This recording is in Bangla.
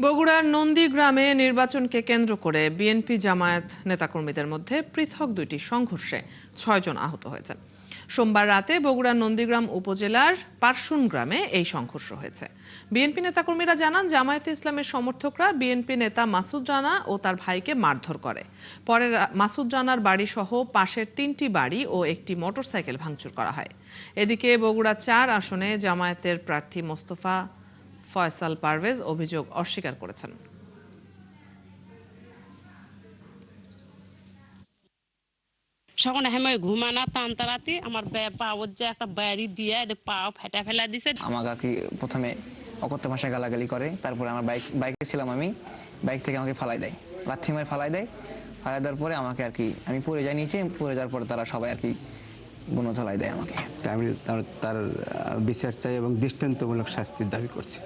বগুড়ার নন্দীগ্রামে নির্বাচনকে কেন্দ্র করে বিএনপি জামায়াত নেতাকর্মীদের মধ্যে পৃথক দুইটি সংঘর্ষে ৬ জন আহত হয়েছেন। সোমবার রাতে বগুড়ার নন্দীগ্রাম উপজেলার পারশুন গ্রামে এই সংঘর্ষ হয়েছে। বিএনপি নেতাকর্মীরা জানান, জামায়াতে ইসলামের সমর্থকরা বিএনপি নেতা মাসুদ রানা ও তার ভাইকে মারধর করে। পরে মাসুদ রানার বাড়ি সহ পাশের ৩টি বাড়ি ও একটি মোটরসাইকেল ভাঙচুর করা হয়। এদিকে বগুড়া ৪ আসনে জামায়াতের প্রার্থী মোস্তফা ফয়সাল পারভেজ অভিযোগ অস্বীকার করেছেন। সখন হেমে ঘুমানা তান্তারাতি আমার পাওয়ার যে একটা বাড়ি দিয়ে পা ফেটা ফেলা দিছে। আমাকে আর কি প্রথমে অকথ্য ভাষায় গালাগালি করে, তারপরে আমার বাইকে ছিলাম, বাইক থেকে আমাকে ফালাই দেয়, লাথি মারে ফালাই দেওয়ার পরে আমাকে আর কি আমি পড়ে যাই নিচে, পড়ে যাওয়ার পরে তারা সবাই আর কি গুণধলাই দেয় আমাকে। আমি তার বিচার চাই এবং দৃষ্টান্তমূলক শাস্তির দাবি করছি।